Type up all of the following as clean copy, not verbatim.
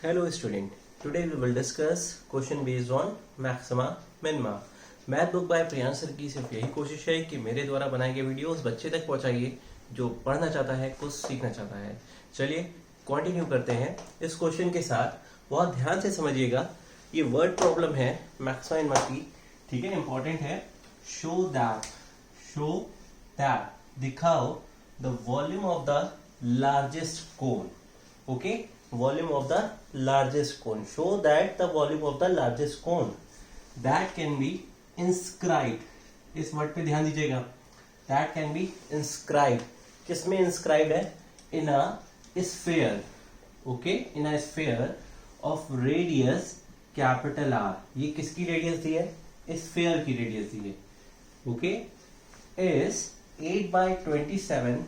Hello student, today we will discuss question based on maxima minima. Math book by Priyansh sir की सिर्फ यही कोशिश है कि मेरे द्वारा बनाए गए वीडियो उस बच्चे तक पहुंचाइए जो पढ़ना चाहता है, कुछ सीखना चाहता है। चलिए कंटिन्यू करते हैं इस क्वेश्चन के साथ। बहुत ध्यान से समझिएगा, ये वर्ड प्रॉब्लम है मैक्सिमा मिनिमा की, ठीक है, इंपॉर्टेंट है। शो दैट दिखाओ the volume of the largest cone. Okay, volume of the largest cone. Show that the volume of the largest cone that can be inscribed. इस word पे ध्यान दीजिएगा, that can be inscribed. किसमें inscribed है? In a sphere. Okay, in a sphere of radius capital R. ये किसकी radius दी है? Sphere की रेडियस दी है. Okay, is 8/27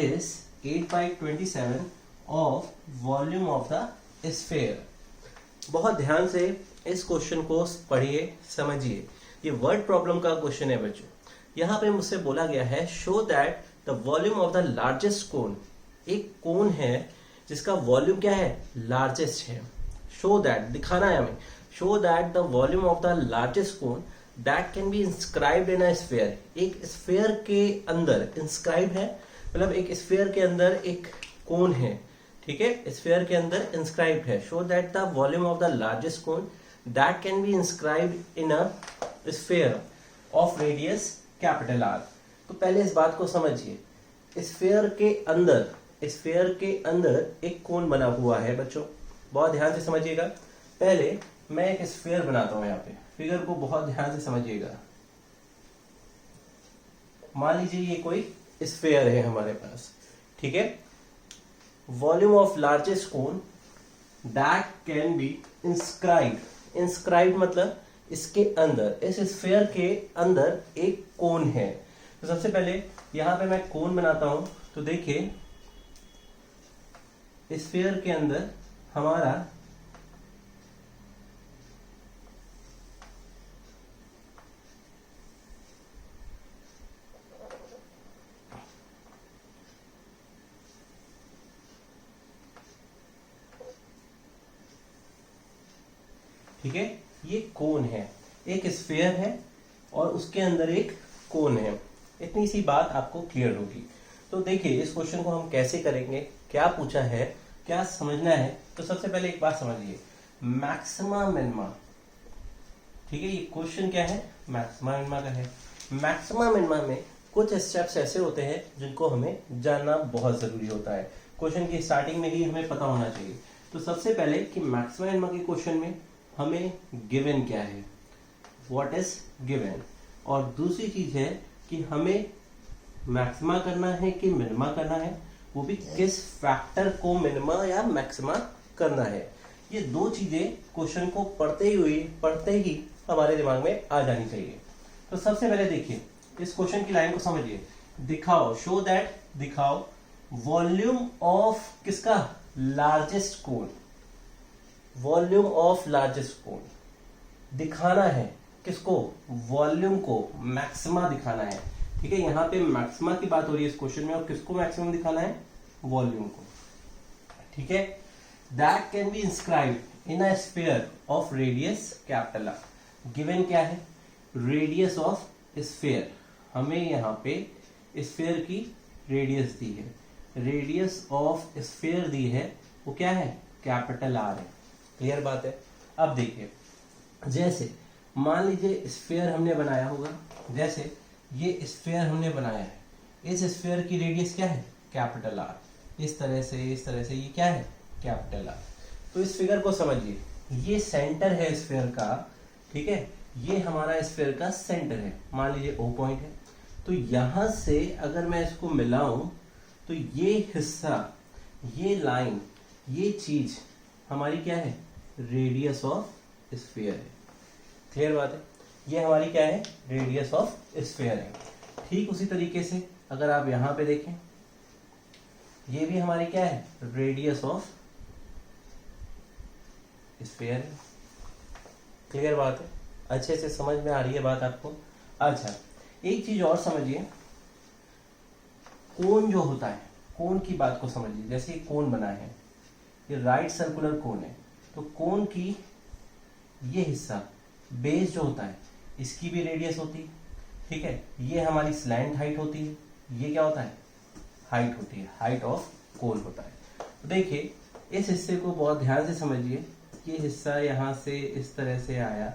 is 8/27 of volume of the sphere. बहुत ध्यान से इस क्वेश्चन को पढ़िए, समझिए। ये वर्ड प्रॉब्लम का क्वेश्चन है बच्चों। यहाँ पे मुझसे बोला गया है show that the volume of the largest cone. एक कोन है जिसका वॉल्यूम क्या है? लार्जेस्ट है। शो दैट दिखाना है हमें, show that the volume of the largest cone that can be inscribed in a sphere. एक स्फीयर के अंदर इंस्क्राइब है, मतलब एक स्फीयर के अंदर एक कोन है, ठीक है, स्फीयर के अंदर इंस्क्राइब है। Show that the volume of the largest cone that can be inscribed in a sphere of radius capital R. तो पहले इस बात को समझिए, स्फीयर के अंदर एक कोन बना हुआ है बच्चों। बहुत ध्यान से समझिएगा। पहले मैं एक स्फीयर बनाता हूं, यहाँ पे फिगर को बहुत ध्यान से समझिएगा। मान लीजिए ये कोई स्फीयर है हमारे पास, ठीक है। Volume of largest cone that can be inscribed. Inscribed मतलब इसके अंदर, इस स्फीयर के अंदर एक कोन है। तो सबसे पहले यहां पे मैं कोन बनाता हूं। तो देखिए स्फीयर के अंदर हमारा ठीक है, ये कोन है, एक स्फीयर है और उसके अंदर एक कोन है। इतनी सी बात आपको क्लियर होगी। तो देखिए इस क्वेश्चन को हम कैसे करेंगे, क्या पूछा है, क्या समझना है। तो सबसे पहले एक बात समझिए, मैक्सिमा मिनिमा, ठीक है, ये क्वेश्चन क्या है? मैक्सिमा मिनिमा का है। मैक्सिमा मिनिमा में कुछ स्टेप्स ऐसे होते हैं जिनको हमें जानना बहुत जरूरी होता है। क्वेश्चन की स्टार्टिंग में ही हमें पता होना चाहिए। तो सबसे पहले कि मैक्सिमा मिनिमा के क्वेश्चन में हमें गिवन क्या है, व्हाट इज गिवन, और दूसरी चीज है कि हमें मैक्सिमा करना है कि मिनिमा करना है, वो भी किस फैक्टर को मिनिमा या मैक्सिमा करना है। ये दो चीजें क्वेश्चन को पढ़ते ही हमारे दिमाग में आ जानी चाहिए। तो सबसे पहले देखिए इस क्वेश्चन की लाइन को समझिए, दिखाओ, शो दैट, दिखाओ वॉल्यूम ऑफ किसका? Largest cone. Volume of largest cone दिखाना है किसको? वॉल्यूम को, मैक्सिमा दिखाना है, ठीक है। यहां पे मैक्सिमा की बात हो रही है इस क्वेश्चन में, और किसको मैक्सिमम दिखाना है? वॉल्यूम को, ठीक है। That can be inscribed in a sphere of radius capital R. Given क्या है? Radius of sphere. हमें यहां पे स्फीयर की रेडियस दी है, रेडियस ऑफ स्फीयर दी है, वो क्या है? कैपिटल आर है। क्लियर बात है। अब देखिए, जैसे मान लीजिए स्फीयर हमने बनाया होगा, जैसे ये स्फीयर हमने बनाया है, इस स्फीयर की रेडियस क्या है? Capital are. इस तरह से ये क्या है? Capital are. तो इस फिगर को समझिए, ये सेंटर है स्फीयर का, ठीक है, ये हमारा स्फीयर का सेंटर है, मान लीजिए O पॉइंट है। तो यहां से अगर मैं इसको मिलाऊं तो ये हिस्सा, ये लाइन, ये चीज हमारी क्या है? रेडियस ऑफ स्फीयर है। क्लियर बात है, ये हमारी क्या है? रेडियस ऑफ स्फीयर है। ठीक उसी तरीके से अगर आप यहां पे देखें, ये भी हमारी क्या है? रेडियस ऑफ स्फीयर है। क्लियर बात है, अच्छे से समझ में आ रही है बात आपको। अच्छा, एक चीज और समझिए, कोन जो होता है, कोन की बात को समझिए। जैसे कोन बना है, ये राइट सर्कुलर कोन है, तो कोन की ये हिस्सा बेस जो होता है इसकी भी रेडियस होती है, ठीक है। ये हमारी स्लैंट हाइट होती है, ये क्या होता है, हाइट होती है, हाइट ऑफ कोन होता है। तो देखिए इस हिस्से को बहुत ध्यान से समझिए। ये हिस्सा यहाँ से इस तरह से आया,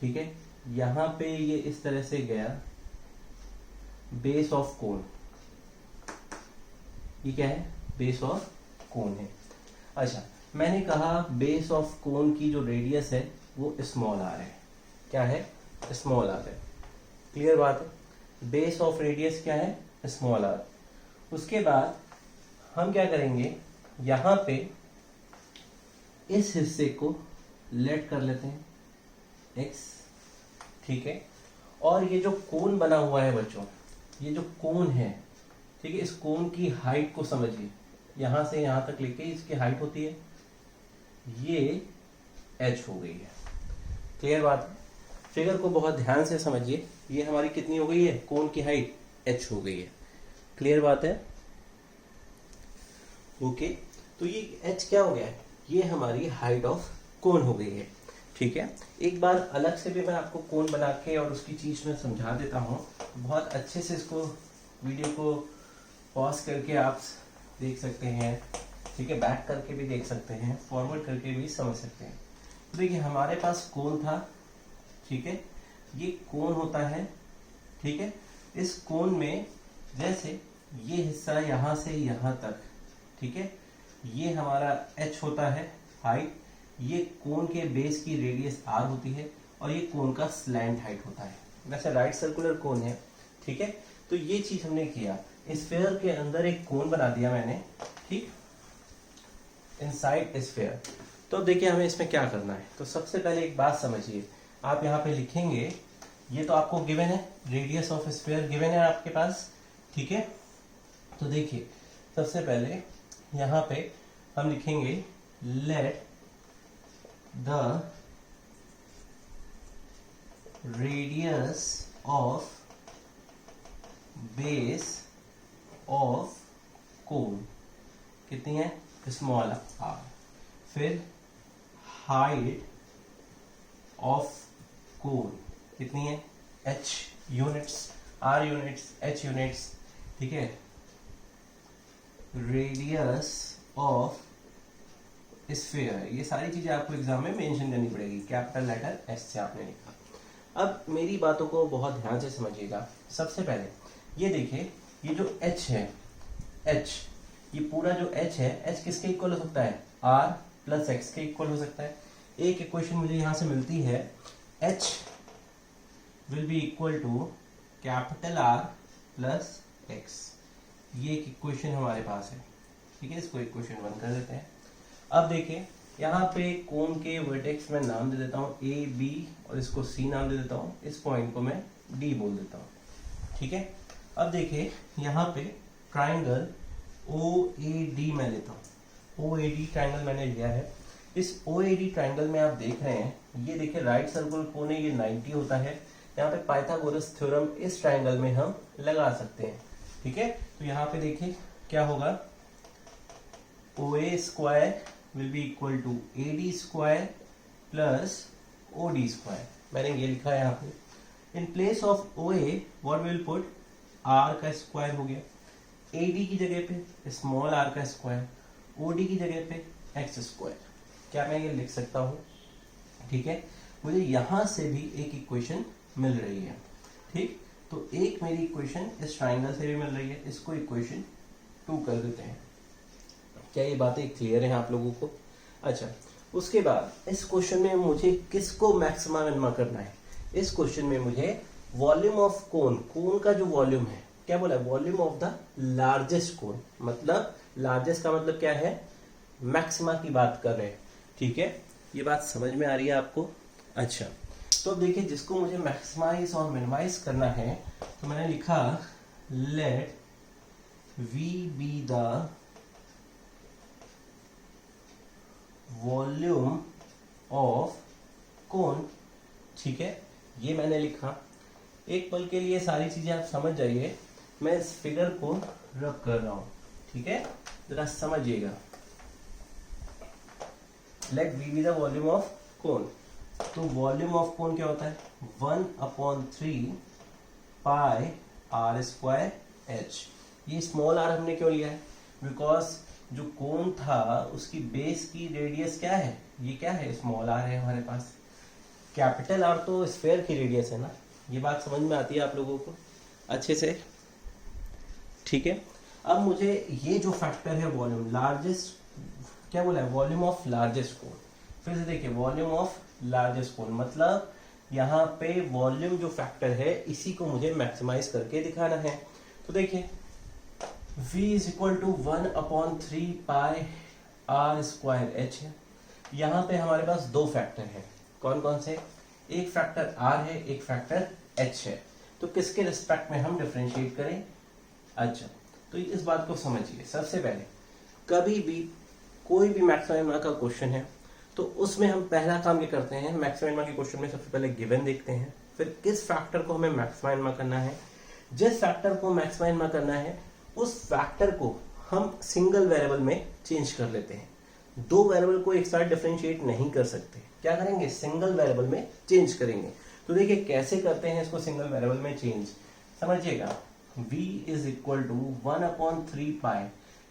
ठीक है, यहाँ पे ये इस तरह से गया, बेस ऑफ कोन, ये क्या है, बेस ऑफ कोन है। अच्छा, मैंने कहा बेस ऑफ कोन की जो रेडियस है वो स्मॉल आर है, क्या है, स्मॉल आर है। क्लियर बात है, बेस ऑफ रेडियस क्या है, स्मॉल आर। उसके बाद हम क्या करेंगे, यहां पे इस हिस्से को लेट कर लेते हैं x, ठीक है। और ये जो कोन बना हुआ है बच्चों, ये जो कोन है, ठीक है, इस कोन की हाइट को समझिए, यहां से यहां तक लेके इसकी हाइट होती है, ये h हो गई है। क्लियर बात, फिगर को बहुत ध्यान से समझिए। ये हमारी कितनी हो गई है, कोन की हाइट h हो गई है। क्लियर बात है, ओके। तो ये h क्या हो गया है, ये हमारी हाइट ऑफ कोन हो गई है, ठीक है। एक बार अलग से भी मैं आपको कोन बना के और उसकी चीज में समझा देता हूँ, बहुत अच्छे से इसको वीडियो को पॉज करके आप देख सकते हैं, ठीक है, बैक करके भी देख सकते हैं, फॉरवर्ड करके भी समझ सकते हैं। तो देखिए हमारे पास कोन था, ठीक है, ये कोन होता है, ठीक है। इस कोन में जैसे ये हिस्सा यहाँ से यहाँ तक, ठीक है, ये हमारा h होता है हाइट, ये कोन के बेस की रेडियस r होती है, और ये कोन का स्लैंट हाइट होता है। वैसे राइट सर्कुलर कोन है, ठीक है। तो ये चीज हमने किया, स्फीयर के अंदर एक कोन बना दिया मैंने, ठीक, इनसाइड स्फीयर। तो देखिए हमें इसमें क्या करना है। तो सबसे पहले एक बात समझिए, आप यहाँ पे लिखेंगे, ये तो आपको गिवन है, रेडियस ऑफ स्फीयर गिवन है आपके पास, ठीक है। तो देखिए सबसे पहले यहाँ पे हम लिखेंगे let the radius of base of cone कितनी है, स्मॉल आर। फिर हाइट ऑफ कोन कितनी है, h units, r units, h units, ठीक है। रेडियस ऑफ स्फीयर, ये सारी चीजें आपको एग्जाम में मेंशन करनी पड़ेगी, कैपिटल लेटर S से आपने लिखा। अब मेरी बातों को बहुत ध्यान से समझिएगा। सबसे पहले ये देखिए, ये जो h है, h, ये पूरा जो h है, h किसके इक्वल हो सकता है, r प्लस x के इक्वल हो सकता है। एक इक्वेशन मुझे यहां से मिलती है, h will be equal to capital R plus x। ये एक इक्वेशन हमारे पास है, ठीक है, इसको इक्वेशन 1 कर देते हैं। अब देखिए यहाँ पे कोन के वर्टेक्स में नाम दे देता हूँ ए बी, और इसको सी नाम दे देता हूँ, इस पॉइंट को मैं डी बोल देता हूँ, ठीक है। अब देखिए यहाँ पे ट्राइंगल ओ ए डी मैं लेता हूँ, ओ ए डी ट्राइंगल मैंने लिया है। इस ओ ए डी ट्राइंगल में आप देख रहे हैं, ये देखिए राइट सर्कुलर कोन है, ये 90 होता है। यहाँ पे पाइथागोरस थ्योरम इस ट्राइंगल में हम लगा सकते हैं, ठीक है। तो यहाँ पे देखिए क्या होगा, O A square will be equal to A D square plus O D square, मैंने ये लिखा है यहाँ पे। In place of O A what will put, R का स्क्वायर हो गया, ए डी की जगह पे स्मॉल आर का स्क्वायर, ओ डी की जगह पे एक्स स्क्वायर। क्या मैं ये लिख सकता हूँ, ठीक है। मुझे यहां से भी एक इक्वेशन मिल रही है, ठीक। तो एक मेरी इक्वेशन इस ट्राइंगल से भी मिल रही है, इसको इक्वेशन 2 कर देते हैं। क्या ये बातें क्लियर हैं आप लोगों को? अच्छा, उसके बाद इस क्वेश्चन में मुझे किसको मैक्सिमा मिनिमा करना है? इस क्वेश्चन में मुझे वॉल्यूम ऑफ कोन, कोन का जो वॉल्यूम है, क्या बोला है, वॉल्यूम ऑफ द लार्जेस्ट कोन, मतलब लार्जेस्ट का मतलब क्या है, मैक्सिमा की बात कर रहे हैं, ठीक है। ये बात समझ में आ रही है आपको? अच्छा, तो अब देखिए जिसको मुझे मैक्सिमाइज और मिनिमाइज करना है, तो मैंने लिखा let V be the volume of cone, ठीक है, ये मैंने लिखा। एक पल के लिए सारी चीजें आप समझ जाइए, मैं इस फिगर को रब कर रहा हूं, ठीक है, जरा समझिएगा। Let V be the volume of cone. तो वॉल्यूम ऑफ कोन क्या होता है 1/3 पाई आर स्क्वायर एच। ये स्मॉल आर हमने क्यों लिया है, बिकॉज जो कोन था उसकी बेस की रेडियस क्या है, ये क्या है स्मॉल आर है हमारे पास। कैपिटल आर तो स्फेयर की रेडियस है ना, ये बात समझ में आती है आप लोगों को अच्छे से, ठीक है। अब मुझे ये जो फैक्टर है वॉल्यूम लार्जेस्ट, क्या बोला है वॉल्यूम ऑफ लार्जेस्ट कोन। फिर से देखिए वॉल्यूम ऑफ लार्जेस्ट कोन मतलब यहाँ पे वॉल्यूम जो फैक्टर है इसी को मुझे मैक्सिमाइज करके दिखाना है। तो देखिए v is equal to 1/3 pi R square H है। यहाँ पे हमारे पास दो फैक्टर हैं, कौन कौन से, एक फैक्टर r है एक फैक्टर h है। तो किसके रिस्पेक्ट में हम डिफरेंशिएट करें। अच्छा तो इस बात को समझिए, सबसे पहले कभी भी कोई भी मैक्सिमम का क्वेश्चन है तो उसमें हम पहला काम ये करते हैं, मैक्सिमम के क्वेश्चन में सबसे पहले गिवन देखते हैं, फिर किस फैक्टर को हमें मैक्सिमम करना है, जिस फैक्टर को मैक्सिमम करना है उस फैक्टर को हम सिंगल वेरिएबल में चेंज कर लेते हैं। दो वेरिएबल को एक साथ डिफरेंशिएट नहीं कर सकते, क्या करेंगे सिंगल वेरिएबल में चेंज करेंगे। तो देखिए कैसे करते हैं इसको सिंगल वेरिएबल में चेंज, समझिएगा। v इज इक्वल टू 1/3 पाई,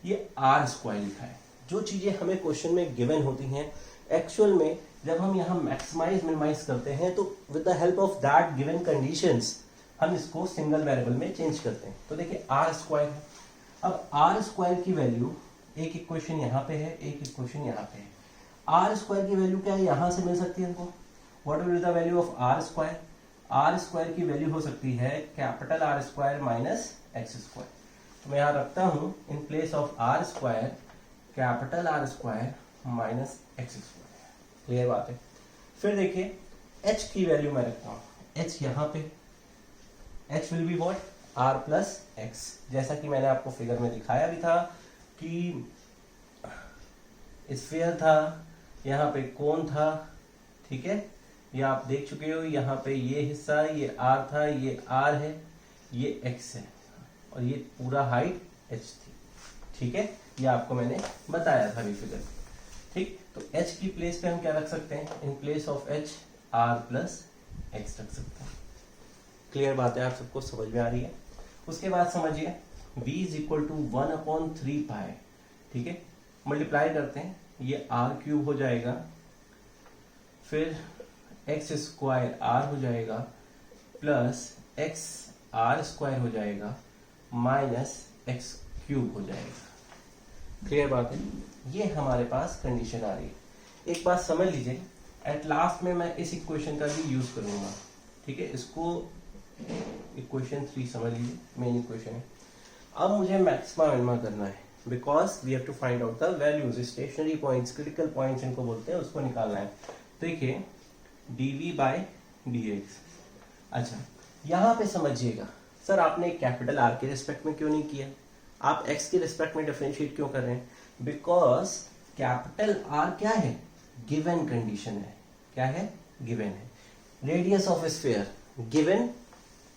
ये आर स्क्वायर लिखा है। जो चीजें हमें क्वेश्चन में गिवन होती हैं एक्चुअल में जब हम यहाँ मैक्सिमाइज मिनिमाइज करते हैं तो with the help of that given conditions हम इसको सिंगल वेरिएबल में चेंज करते हैं। तो देखिए आर स्क्वायर है, अब आर स्क्वायर की वैल्यू एक इक्वेशन यहाँ पे है एक इक्वेशन यहाँ पे है। आर स्क्वायर की वैल्यू क्या है, यहाँ से मिल सकती है हमको। What will be the value of R square, R square की वैल्यू हो सकती है capital R square minus X square. तो मैं यहाँ रखता हूँ in place of R square capital R square minus X square. Clear बात है। फिर देखिए h की वैल्यू मैं रखता हूँ, h यहाँ पे, h will be what r plus x. जैसा कि मैंने आपको फिगर में दिखाया भी था कि स्फीयर था, यहाँ पे कोन था, ठीक है, ये आप देख चुके हो। यहाँ पे ये हिस्सा ये r था, ये r है, ये x है और ये पूरा हाइट h थी, ठीक है। ये आपको मैंने बताया था अभी फिगर, ठीक। तो h की प्लेस पे हम क्या रख सकते हैं, इन place of h r plus x रख सकते हैं। क्लियर बात है, आप सबको समझ में आ रही है। उसके बाद समझिए v इज इक्वल टू 1/3 पाई, ठीक है, मल्टीप्लाई करते हैं, ये r क्यूब हो जाएगा, फिर एक्स स्क्वायर r हो जाएगा प्लस एक्स r स्क्वायर हो जाएगा माइनस एक्स क्यूब हो जाएगा। क्लियर बात है, ये हमारे पास कंडीशन आ रही है। एक बात समझ लीजिए, एट लास्ट में मैं इस इक्वेशन का भी यूज करूंगा, ठीक है। इसको इक्वेशन 3 समझ लीजिए, मेन इक्वेशन है। अब मुझे मैक्सिमा मिनिमा करना है because we have to find out the values, stationary points, critical points इनको बोलते हैं, उसको निकालना है। देखिए dv बाय dx। अच्छा यहाँ पे समझिएगा, सर आपने कैपिटल आर के रिस्पेक्ट में क्यों नहीं किया, आप x के रिस्पेक्ट में डिफरेंशिएट क्यों कर रहे हैं, बिकॉज कैपिटल आर क्या है गिवन कंडीशन है, क्या है गिवन है। Radius of sphere given,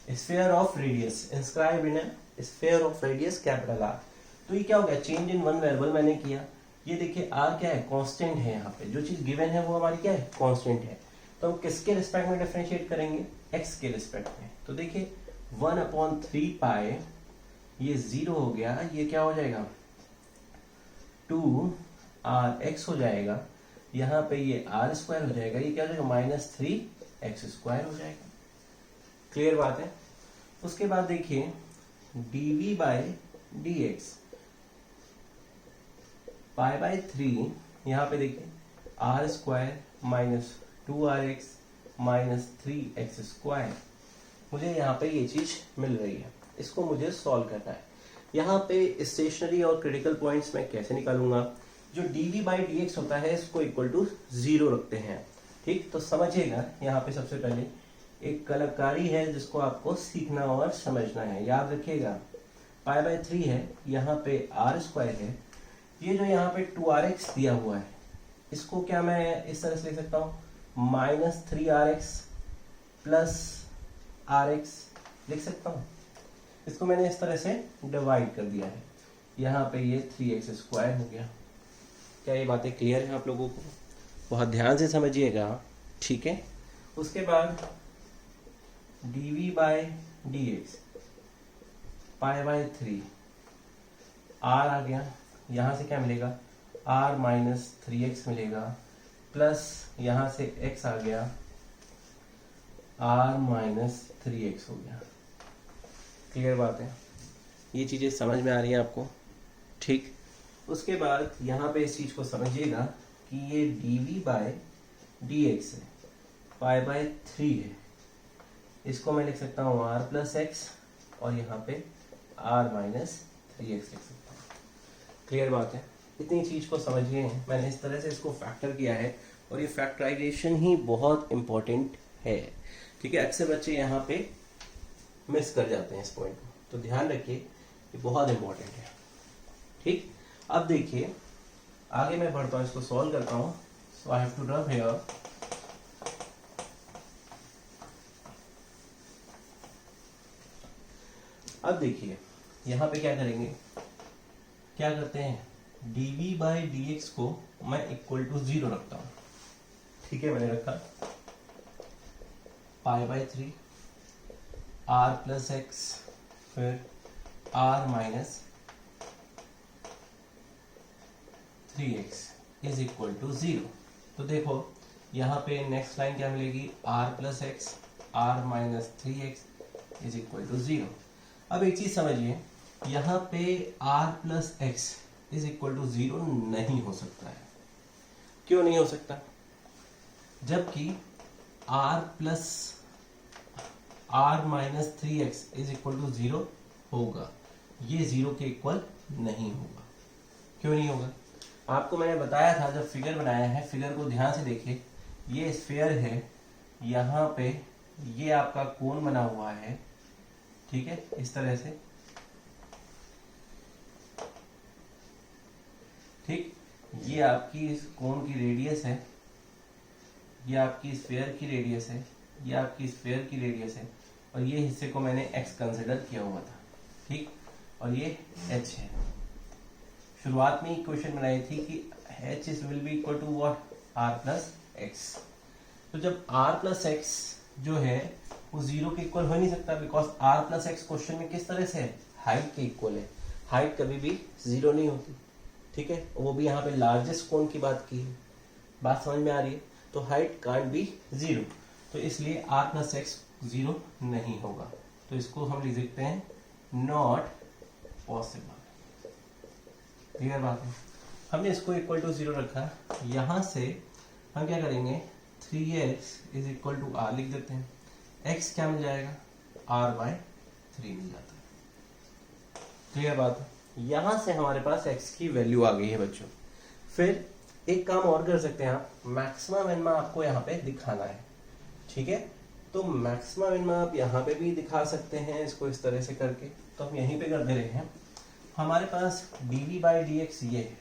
sphere of radius inscribe in a sphere of radius capital R. तो ये क्या हो गया, चेंज इन वन वेरिएबल मैंने किया। ये देखिए आर क्या है कांस्टेंट है, यहाँ पे जो चीज गिवन है वो हमारी क्या है कांस्टेंट है। तो हम किसके रिस्पेक्ट में डिफरेंशिएट करेंगे, एक्स के रिस्पेक्ट में। तो देखिए 1/3 पाई, ये 0 हो गया, ये क्या हो जाएगा 2rx हो जाएगा, यहाँ पे ये r स्क्वायर हो जाएगा, ये क्या हो जाएगा -3x स्क्वायर हो जाएगा। क्लियर बात है। उसके बाद देखिए dv by dx pi by 3, यहाँ पे देखिए r square minus 2rx minus 3x square. मुझे यहाँ पे ये चीज मिल रही है, इसको मुझे सॉल्व करना है। यहाँ पे स्टेशनरी और क्रिटिकल पॉइंट्स मैं कैसे निकालूंगा, जो dv बाई dx होता है इसको इक्वल टू 0 रखते हैं, ठीक। तो समझिएगा यहाँ पे सबसे पहले एक कलाकारी है जिसको आपको सीखना और समझना है। याद रखिएगा पाई बाय 3 है, यहाँ पे r स्क्वायर है, ये जो यहाँ पे 2rx दिया हुआ है इसको क्या मैं इस तरह से लिख सकता हूँ -3rx प्लस rx लिख सकता हूँ। इसको मैंने इस तरह से डिवाइड कर दिया है, यहाँ पे ये 3x स्क्वायर हो गया। क्या ये बातें क्लियर है आप लोगों को। बहुत ध्यान से समझिएगा, ठीक है। उसके बाद dv by dx pi by 3 r आ गया, यहां से क्या मिलेगा r माइनस 3x मिलेगा, प्लस यहां से x आ गया r माइनस 3x हो गया। क्लियर बात है, ये चीजें समझ में आ रही है आपको, ठीक। उसके बाद यहाँ पे इस चीज को समझिएगा कि ये dv बाय dx है, पाई बाय 3 है, इसको मैं लिख सकता हूँ r प्लस एक्स और यहाँ पे r माइनस 3x लिख सकता हूँ। क्लियर बात है, इतनी चीज को समझिए, मैंने इस तरह से इसको फैक्टर किया है और ये फैक्टराइजेशन ही बहुत इंपॉर्टेंट है, ठीक है। अक्सर बच्चे यहाँ पे मिस कर जाते हैं इस पॉइंट को, तो ध्यान रखिए ये बहुत इंपॉर्टेंट है, ठीक। अब देखिए आगे मैं बढ़ता हूँ, इसको सॉल्व करता हूँ। So I have to rub here, अब देखिए यहाँ पे क्या करेंगे, क्या करते हैं, dv बाई dx को मैं इक्वल टू 0 रखता हूँ, ठीक है। मैंने रखा pi by 3 r plus X फिर r minus 3x is equal to 0। तो देखो यहाँ पे नेक्स्ट लाइन क्या मिलेगी, r plus X r minus 3x is equal to 0। अब एक चीज समझिए, यहाँ पे r plus X is equal to 0 नहीं हो सकता है। क्यों नहीं हो सकता, जबकि r plus r minus 3x is equal to 0 होगा, ये 0 के इक्वल नहीं होगा। क्यों नहीं होगा, आपको मैंने बताया था जब फिगर बनाया है, फिगर को ध्यान से देखिए, ये स्फीयर है, यहाँ पे ये आपका कोन बना हुआ है, ठीक है, इस तरह से, ठीक। ये आपकी इस कोन की रेडियस है, ये आपकी स्फीयर की रेडियस है, ये आपकी स्फीयर की रेडियस है, और ये हिस्से को मैंने x कंसिडर किया हुआ था, ठीक। और ये h है। शुरुआत में इक्वेशन बनाई थी कि h is will be equal to what, r plus X. तो जब r प्लस एक्स जो है वो 0 के इक्वल हो नहीं सकता, because r plus x question में किस तरह से है, हाइट के इक्वल है। हाइट कभी भी 0 नहीं होती, ठीक है। वो भी यहाँ पे लार्जेस्ट कोन की बात की है, बात समझ में आ रही है। तो हाइट कांट बी 0, तो इसलिए r प्लस एक्स 0 नहीं होगा, तो इसको हम लिख सकते हैं नॉट पॉसिबल। क्लियर बात है, हमने इसको इक्वल टू 0 रखा, यहां से हम क्या करेंगे, 3x is equal to r लिख देते हैं, x क्या मिल जाएगा, r बाय 3 मिल जाता है। क्लियर बात है, यहां से हमारे पास x की वैल्यू आ गई है बच्चों। फिर एक काम और कर सकते हैं आप, मैक्सिमम मिनिमम आपको यहाँ पे दिखाना है, ठीक है। तो मैक्सिमम मिनिमम आप यहाँ पे भी दिखा सकते हैं, इसको इस तरह से करके, तो हम यहीं पे कर दे रहे हैं। हमारे पास dv बाई dx ये है,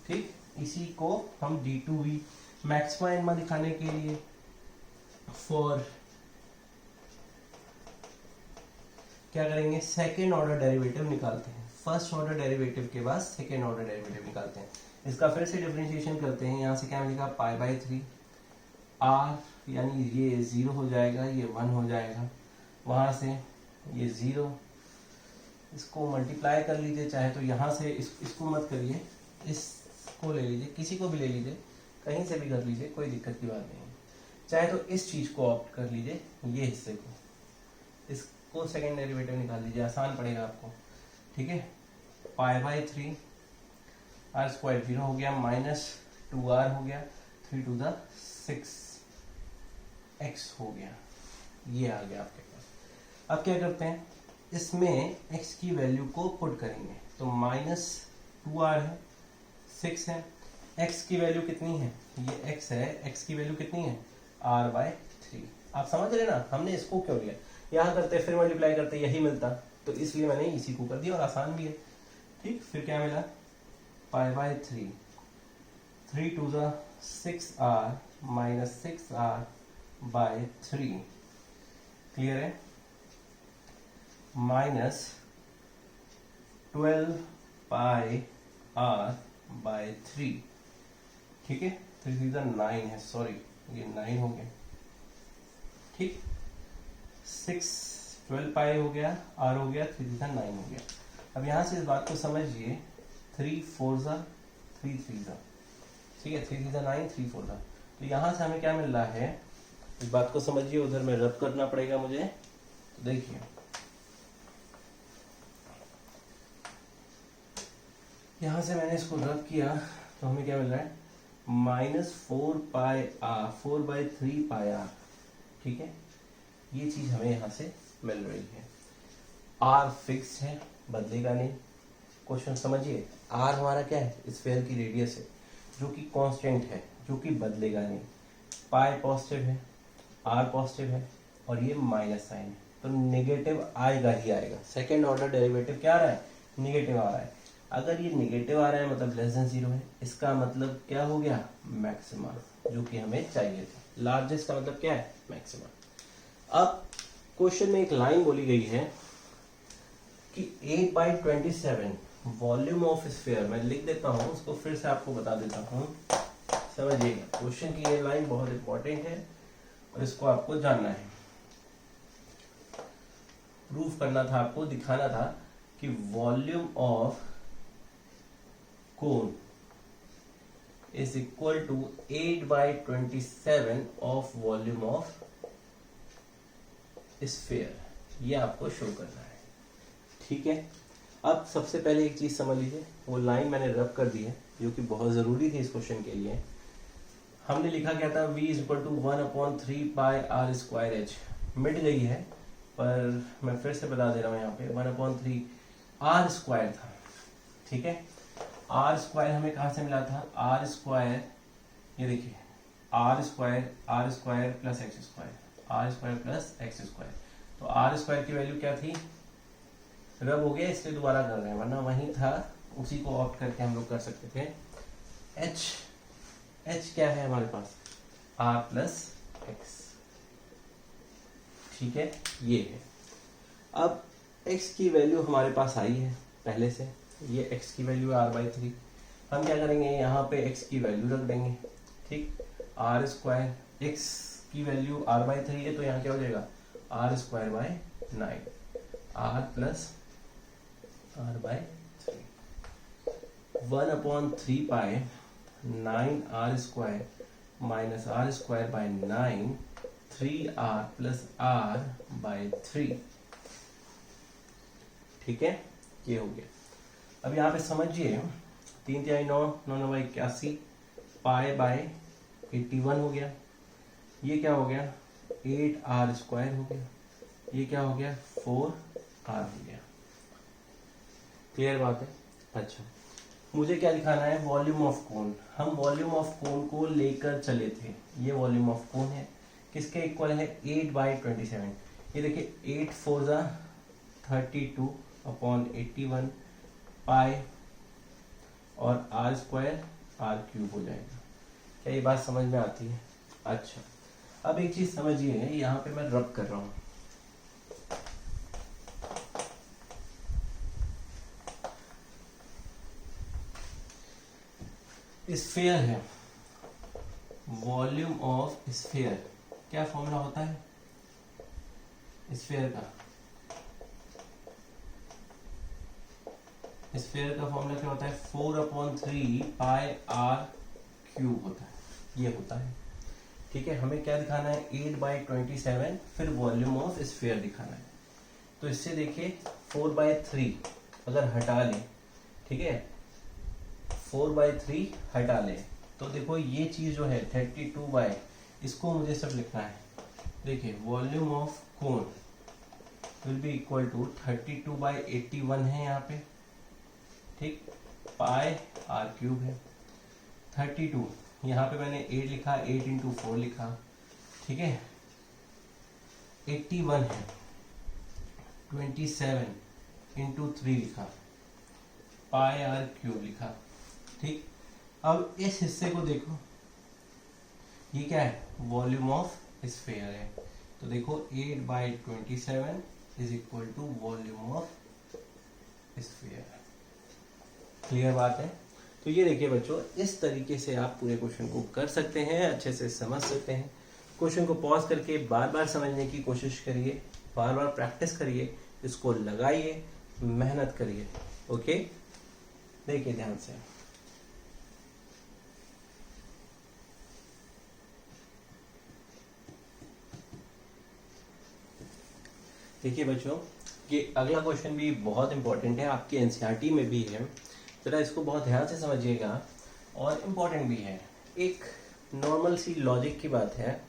ठीक। इसी को हम d2v मैक्सिमम मिनिमम दिखाने के लिए फॉर क्या करेंगे, सेकेंड ऑर्डर डेरिवेटिव निकालते हैं। फर्स्ट ऑर्डर डेरिवेटिव के बाद सेकेंड ऑर्डर डेरिवेटिव निकालते हैं। इसका फिर से डिफरेंशिएशन करते हैं, यहाँ से क्या मिलेगा, पाई बाई 3 r, यानी ये 0 हो जाएगा, ये 1 हो जाएगा, वहां से ये 0, इसको मल्टीप्लाई कर लीजिए, चाहे तो यहाँ से इसको मत करिए, इसको ले लीजिए, किसी को भी ले लीजिए, कहीं से भी कर लीजिए, कोई दिक्कत की बात नहीं है। चाहे तो इस चीज को ऑप्ट कर लीजिए, ये हिस्से को, इसको सेकेंड डेरिवेटिव निकाल लीजिए, आसान पड़ेगा आपको, ठीक है। पाई बाई 3 r स्क्वायर 0 हो गया, माइनस 2r हो गया, 3 टू द 6 x हो गया, ये आ गया आपके पास। अब क्या करते हैं, इसमें x की वैल्यू को पुट करेंगे, तो माइनस 2r है, 6 है, x की वैल्यू कितनी है, ये x है, x की वैल्यू कितनी है, r बाय 3। आप समझ रहे ना, हमने इसको क्यों लिया, यहाँ करते फिर मल्टीप्लाई करते यही मिलता, तो इसलिए मैंने इसी को कर दिया, और आसान भी है, ठीक। फिर क्या मिला, pi by 3, 3 to the 6r minus 6r by 3, clear है, माइनस 12 पाई r बाय 3, ठीक है, 3 3 9 है, सॉरी ये 9 हो गया, ठीक। 6 12 पाई हो गया, r हो गया, 3 3 9 हो गया। अब यहाँ से इस बात को समझिए, 3 4 3 3 ठीक है, 3 3 9 3 4 तो यहाँ से हमें क्या मिल रहा है, इस बात को समझिए, उधर में रब करना पड़ेगा मुझे। तो देखिए यहाँ से मैंने इसको रब किया तो हमें क्या मिल रहा है, -4/3 ठीक है, ये चीज हमें यहाँ से मिल रही है। r फिक्स है, बदलेगा नहीं। क्वेश्चन समझिए, r हमारा क्या है, स्फीयर की रेडियस है जो कि कांस्टेंट है, जो कि बदलेगा नहीं। पाई पॉजिटिव है, r पॉजिटिव है और ये माइनस साइन है, तो नेगेटिव आएगा ही आएगा। सेकेंड ऑर्डर डेरिवेटिव क्या आ रहा है, निगेटिव आ रहा है। अगर ये निगेटिव आ रहा है मतलब लेस देन 0 है, इसका मतलब क्या हो गया, मैक्सिमा, जो कि हमें चाहिए था। लार्जेस्ट का मतलब क्या है, मैक्सिमा। अब क्वेश्चन में एक लाइन बोली गई है कि 8/27 वॉल्यूम ऑफ स्फीयर, मैं लिख देता हूं, उसको फिर से आपको बता देता हूं, समझिएगा। क्वेश्चन की ये लाइन बहुत इंपॉर्टेंट है और इसको आपको जानना है, प्रूफ करना था आपको, दिखाना था कि volume of cone is equal to 8/27 of volume of sphere, ये आपको शो करना है, ठीक है। अब सबसे पहले एक चीज समझ लीजिए, वो लाइन मैंने रब कर दी है जो कि बहुत जरूरी थी इस क्वेश्चन के लिए। हमने लिखा क्या था, v = 1/3πr²h, मिट गई है पर मैं फिर से बता दे रहा हूं, यहाँ पे 1/3r² था, ठीक है। r² हमें कहाँ से मिला था, r², ये देखिए r² plus x², r² plus x², तो r² की वैल्यू क्या थी, रब हो गया इसलिए दोबारा कर रहे हैं, वरना वहीं था, उसी को ऑप्ट करके हम लोग कर सकते थे। h क्या है हमारे पास, r प्लस एक्स, ठीक है, ये है। अब x की वैल्यू हमारे पास आई है पहले से, ये x की वैल्यू है r/3, हम क्या करेंगे, यहाँ पे x की वैल्यू रख देंगे, ठीक। r², x की वैल्यू r/3 है तो यहाँ क्या हो जाएगा, r²/9, r plus r/3, 1/3π 9r² minus r²/9, 3r plus r/3, ठीक है, ये हो गया। अब यहाँ पे समझिए, 3 3 9 9 9 81, π/81 हो गया, ये क्या हो गया, 8r² हो गया, ये क्या हो गया, 4r हो गया। क्लियर बात है। अच्छा, मुझे क्या दिखाना है, वॉल्यूम ऑफ कोन। हम वॉल्यूम ऑफ कोन को लेकर चले थे, ये वॉल्यूम ऑफ कोन है, किसके इक्वल है, 8/27। ये देखिए 8 4 32/81 पाई और r² r³ हो जाएगा। क्या ये बात समझ में आती है। अच्छा, अब एक चीज समझिए, यहाँ पे मैं रब कर रहा हूं, स्फीयर है, वॉल्यूम ऑफ स्फीयर, क्या फॉर्मूला होता है स्फीयर का, स्फीयर का फॉर्मूला क्या होता है, 4/3πr³ होता है, ये होता है, ठीक है। हमें क्या दिखाना है, 8/27, फिर वॉल्यूम ऑफ स्फीयर दिखाना है। तो इससे देखिए 4/3 अगर हटा लें, ठीक है, 4/3 हटा लें तो देखो ये चीज जो है 32/, इसको मुझे सब लिखना है। देखिए volume of cone will be equal to 32/81 है यहाँ पे, ठीक, पाई r³ है, 32 यहाँ पे मैंने 8 लिखा, 8 × 4 लिखा, ठीक है, 81 है, 27 × 3 लिखा, पाई r³ लिखा, ठीक। अब इस हिस्से को देखो, ये क्या है, वॉल्यूम ऑफ स्फीयर है, तो देखो 8/27 is equal to volume of sphere. Clear बात है। तो तो ये देखिए बच्चों, इस तरीके से आप पूरे क्वेश्चन को कर सकते हैं, अच्छे से समझ सकते हैं। क्वेश्चन को पॉज करके बार बार समझने की कोशिश करिए, बार बार प्रैक्टिस करिए, इसको लगाइए, मेहनत करिए। ओके, देखिए ध्यान से। देखिए बच्चों, ये अगला क्वेश्चन भी बहुत इंपॉर्टेंट है, आपके एनसीईआरटी में भी है, जरा इसको बहुत ध्यान से समझिएगा और इम्पोर्टेंट भी है। एक नॉर्मल सी लॉजिक की बात है।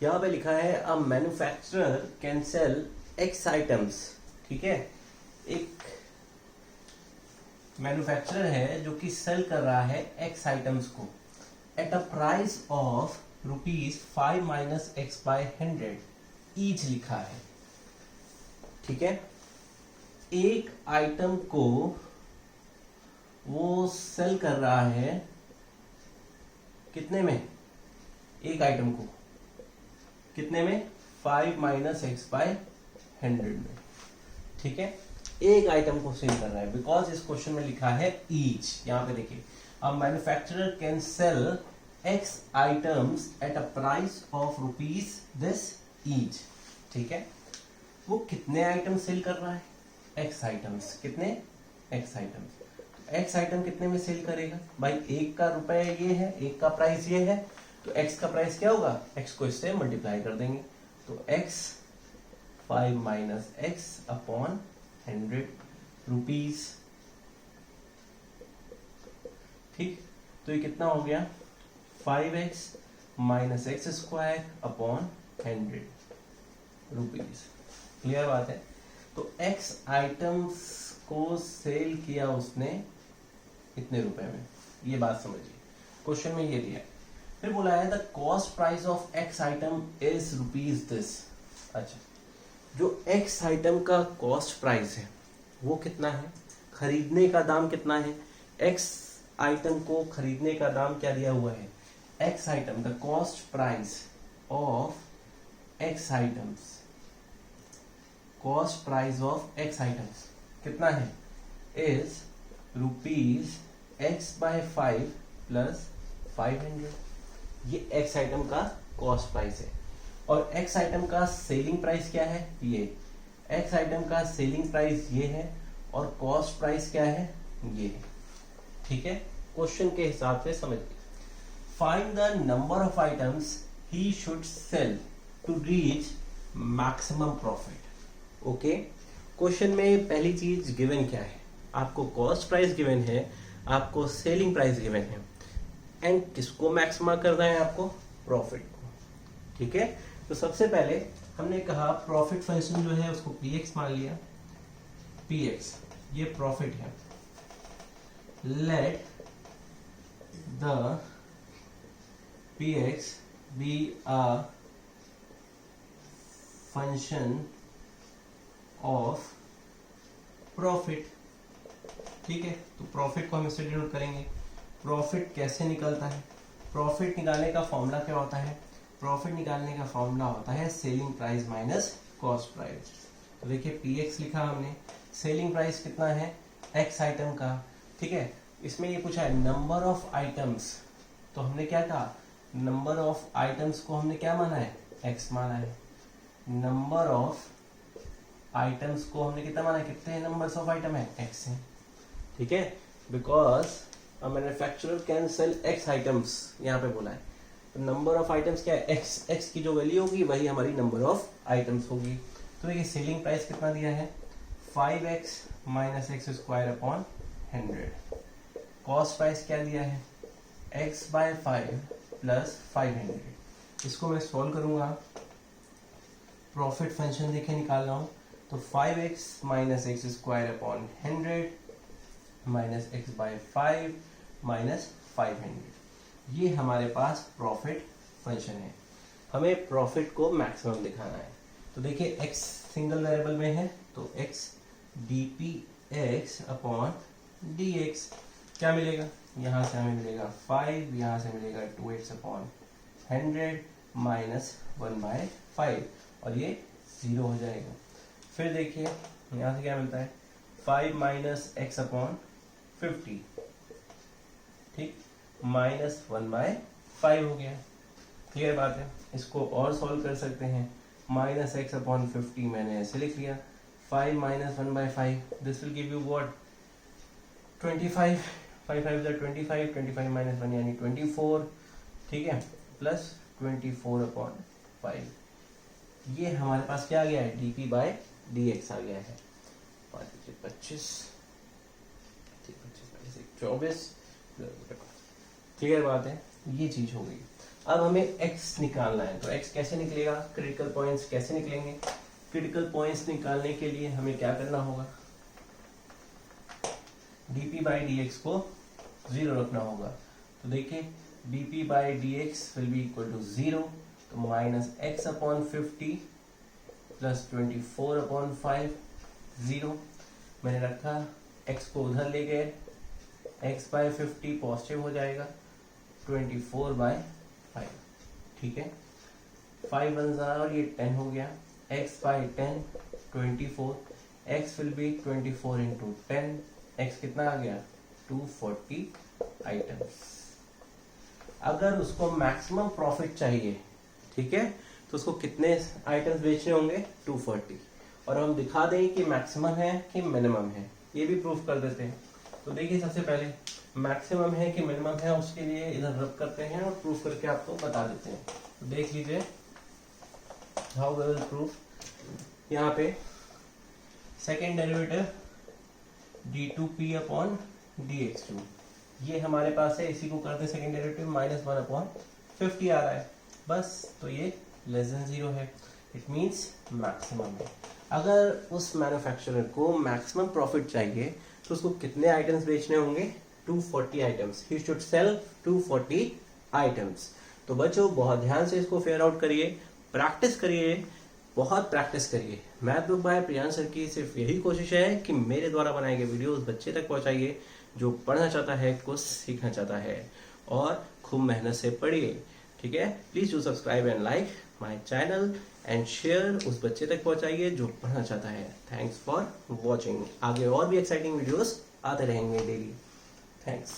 यहाँ पे लिखा है a manufacturer can sell x items. ठीक है, एक मैन्युफैक्चरर है जो कि सेल कर रहा है एक्स आइटम्स को at a price of ₹5 minus X by 100 each लिखा है। ठीक है, एक आइटम को वो सेल कर रहा है कितने में, एक आइटम को कितने में, 5 माइनस एक्स बाय 100 में। ठीक है, एक आइटम को सेल कर रहा है, बिकॉज इस क्वेश्चन में लिखा है ईच। यहां पे देखिए, a manufacturer can sell x items eight a price of ₹this each. ठीक है, वो कितने आइटम सेल कर रहा है, एक्स आइटम्स। कितने, एक्स आइटम्स। एक्स आइटम कितने में सेल करेगा भाई, एक का रुपए ये है, एक का प्राइस ये है, तो एक्स का प्राइस क्या होगा, एक्स को इससे मल्टीप्लाई कर देंगे, तो x 5 minus x upon 100 rupees. ठीक, तो ये कितना हो गया, 5x minus X square upon 100 rupees. Clear बात है। तो एक्स आइटम्स को सेल किया उसने इतने रुपए में, ये बात समझिए, क्वेश्चन में ये दिया है। फिर बोला है the cost price of x item is ₹this। अच्छा, जो एक्स आइटम का कॉस्ट प्राइस है वो कितना है, खरीदने का दाम कितना है, एक्स आइटम को खरीदने का दाम क्या दिया हुआ है, x item, the cost price of x items, cost price of x items कितना है, इज ₹x/5 प्लस 500। ये एक्स आइटम का कॉस्ट प्राइस है, और एक्स आइटम का सेलिंग प्राइस क्या है, ये एक्स आइटम का सेलिंग प्राइस ये है, और कॉस्ट प्राइस क्या है, ये है। ठीक है, क्वेश्चन के हिसाब से समझिए। Find the number of items he should sell to reach maximum profit. Okay, question में पहली चीज गिवन क्या है, आपको कॉस्ट प्राइस गिवन है, आपको सेलिंग प्राइस गिवन है, एंड किसको मैक्सिमा करना है, आपको प्रॉफिट को। ठीक है, तो सबसे पहले हमने कहा प्रॉफिट फंक्शन जो है उसको px मान लिया, px ये प्रॉफिट है। Let the px be a function of profit. ठीक है, तो प्रॉफिट को हम इससे डिनोट करेंगे। प्रॉफिट कैसे निकलता है, प्रॉफिट निकालने का फॉर्मूला क्या होता है, प्रॉफिट निकालने का फॉर्मूला होता है selling price minus cost price. तो देखिए px लिखा हमने, सेलिंग प्राइस कितना है, एक्स आइटम का। ठीक है, इसमें ये पूछा है नंबर ऑफ आइटम्स, तो हमने क्या कहा, नंबर ऑफ आइटम्स को हमने क्या माना है, एक्स माना है। नंबर ऑफ आइटम्स को हमने कितना माना है, कितने नंबर्स ऑफ आइटम है, एक्स है। ठीक है, because a manufacturer can sell x items, यहाँ पे बोला है, तो नंबर ऑफ आइटम्स क्या है, एक्स, एक्स की जो वैल्यू होगी वही हमारी नंबर ऑफ आइटम्स होगी। तो ये सेलिंग प्राइस कितना दिया है, 5x minus X square upon 100। Cost price क्या दिया है, x/5 प्लस 500। इसको मैं सॉल्व करूंगा, प्रॉफिट फंक्शन देखे निकाल रहा हूं, तो 5x minus X square upon 100 minus x/5 minus 500, ये हमारे पास प्रॉफिट फंक्शन है। हमें प्रॉफिट को मैक्सिमम दिखाना है। तो देखिए x सिंगल वेरिएबल में है, तो x dpx अपॉन dx क्या मिलेगा, यहाँ से हमें मिलेगा 5, यहाँ से मिलेगा 2x अपॉन 100 माइनस 1/5, और ये 0 हो जाएगा। फिर देखिए यहाँ से क्या मिलता है, 5 माइनस एक्स अपॉन 50, ठीक, -1/5 हो गया। क्लियर बात है। इसको और सॉल्व कर सकते हैं। -x/50 मैंने ऐसे लिख लिया, 5 - 1/5, this will give you what, 25, 5 5 25, 25 - 1 यानी 24, ठीक है, प्लस 24/5। ये हमारे पास क्या आ गया है, dp/dx आ गया है। 5 × 25, 24। क्लियर बात है, ये चीज हो गई। अब हमें x निकालना है, तो x कैसे निकलेगा, क्रिटिकल पॉइंट्स कैसे निकलेंगे। क्रिटिकल पॉइंट्स निकालने के लिए हमें क्या करना होगा, dp/dx को 0 रखना होगा। तो देखिए dp/dx will be equal to 0, तो -x/50 प्लस 24/5, 0 मैंने रखा, x को उधर ले गए, x/50 पॉजिटिव हो जाएगा, 24/5, ठीक है, 5 1 और ये 10 हो गया, x/10 24, x will be 24 × 10, x कितना आ गया, 240 आइटम्स। अगर उसको मैक्सिमम प्रॉफिट चाहिए, ठीक है, तो उसको कितने आइटम्स बेचने होंगे, 240, और हम दिखा दें कि मैक्सिमम है कि मिनिमम है, ये भी प्रूफ कर देते हैं। तो देखिए सबसे पहले मैक्सिमम है कि मिनिमम है, उसके लिए इधर रब करते हैं और प्रूफ करके आपको बता देते हैं। तो देख लीजिए हाउ वी विल प्रूफ। यहाँ पे सेकेंड डेरिवेटिव d2p/dx2, ये हमारे पास है, इसी को करते सेकेंड डेरिवेटिव, -1/50 आ रहा है बस, तो ये <0 है, इट मीन्स मैक्सिमम है। अगर उस मैन्युफैक्चरर को मैक्सिमम प्रॉफिट चाहिए तो उसको कितने आइटम्स बेचने होंगे, 240 items, he should cell 240 items. तो बच्चों बहुत ध्यान से इसको फेयर आउट करिए, प्रैक्टिस करिए, बहुत प्रैक्टिस करिए। Math book by Priyansh sir की सिर्फ यही कोशिश है कि मेरे द्वारा बनाए गए वीडियोस बच्चे तक पहुंचाइए, जो पढ़ना चाहता है, कुछ सीखना चाहता है, और खूब मेहनत से पढ़िए, ठीक है। Please do subscribe and like my channel and share, उस बच्चे तक पहुंचाइए जो पढ़ना चाहता है। Thanks for watching. आगे और भी एक्साइटिंग वीडियोस आते रहेंगे डेली। थैंक्स।